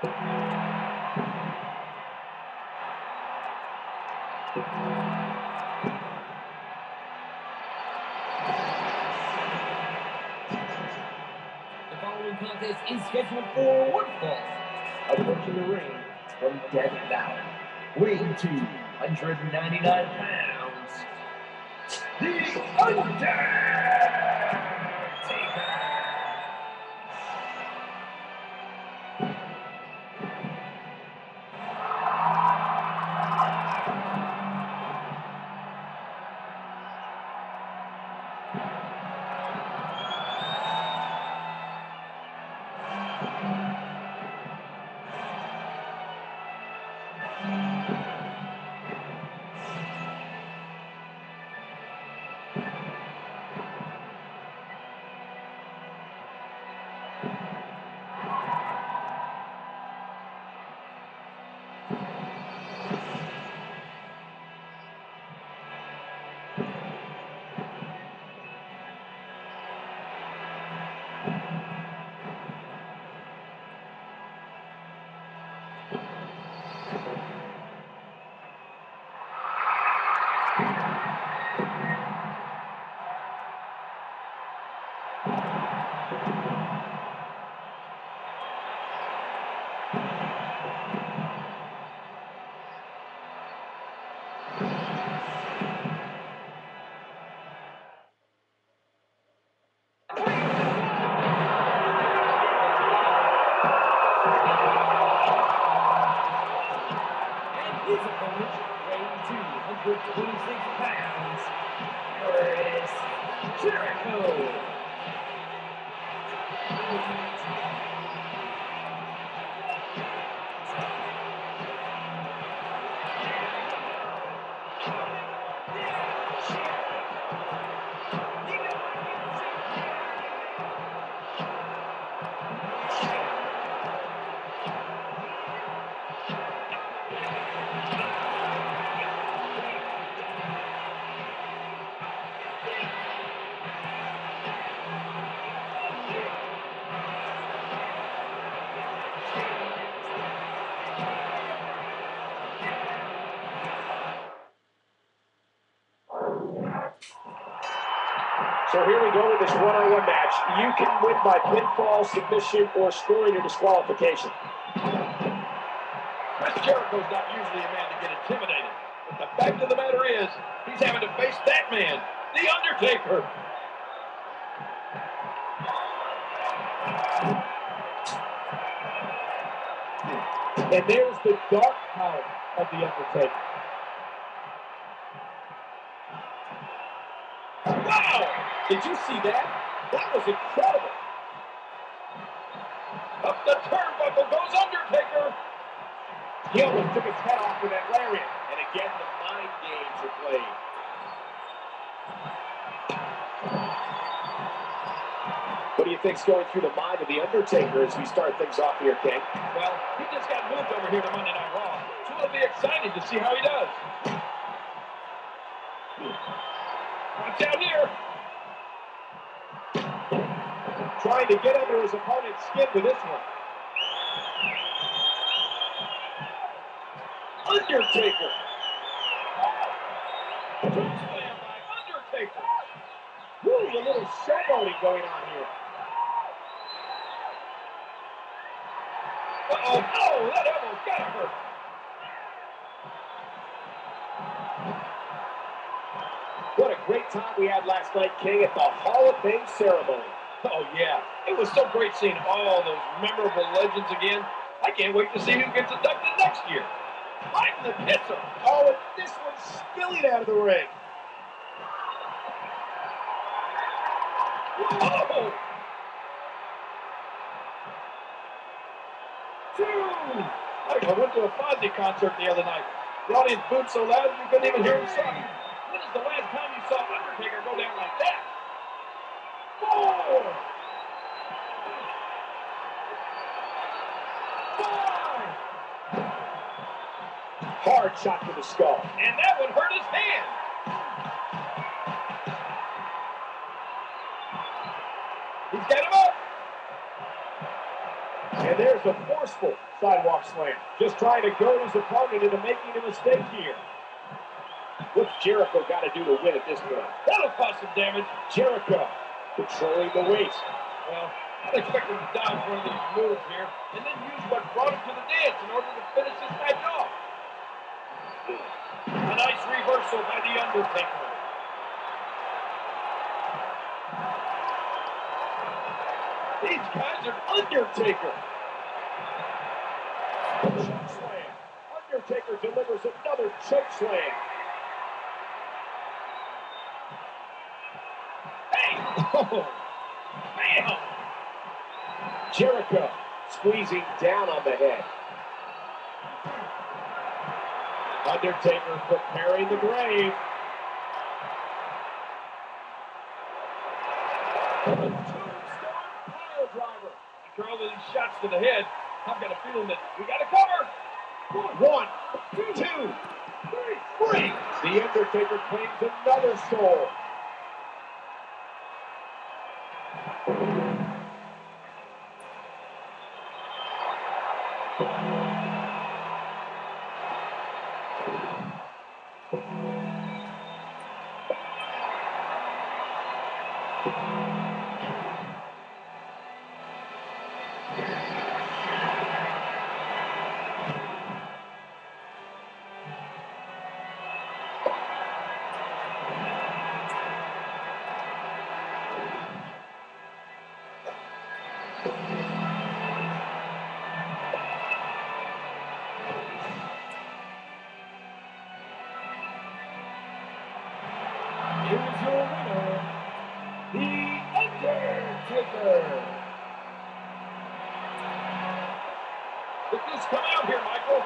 The following contest is scheduled for one fall. Approaching the ring from Death Valley, weighing 299 pounds, The Undertaker! His opponent, weighing 226 pounds, Chris Jericho. So here we go with this one-on-one match. You can win by pinfall, submission, or scoring or disqualification. Chris Jericho's not usually a man to get intimidated. But the fact of the matter is, he's having to face that man, The Undertaker. And there's the dark power of The Undertaker. Wow! Did you see that? That was incredible. Up the turnbuckle goes Undertaker. He almost took his head off with that lariat. And again, the mind games are played. What do you think's going through the mind of The Undertaker as we start things off here, King? Well, he just got moved over here to Monday Night Raw. So it'll be exciting to see how he does. Watch out here. Trying to get under his opponent's skin with this one. Undertaker. Slam by Undertaker. Woo, a little showboating going on here. Uh-oh. Oh, that elbow's got to hurt. What a great time we had last night, King, at the Hall of Fame ceremony. Oh, yeah. It was so great seeing all those memorable legends again. I can't wait to see who gets inducted next year. I'm the pisser. Oh, and this one's spilling out of the ring. Oh! I went to a Fozzy concert the other night. The audience booed so loud you couldn't even hear him sing. When is the last time you saw Undertaker go down like that? 4! 5! Hard shot to the skull. And that would hurt his hand. He's got him up. And there's a forceful sidewalk slam. Just trying to goad his opponent into making a mistake here. What's Jericho got to do to win at this point? That'll cause some damage. Jericho controlling the waist. Well, I'd expect him to dodge one of these moves here and then use what brought him to the dance in order to finish this match off. A nice reversal by The Undertaker. These guys are Undertaker. Choke slam. Undertaker delivers another choke slam. Hey! Oh, man! Jericho squeezing down on the head. Undertaker preparing the grave. Tombstone pile driver. After all of these shots to the head, I've got a feeling that we got to cover. One, two, three. The Undertaker claims another soul. Here's your winner, The Undertaker. Look who's come out here, Michael.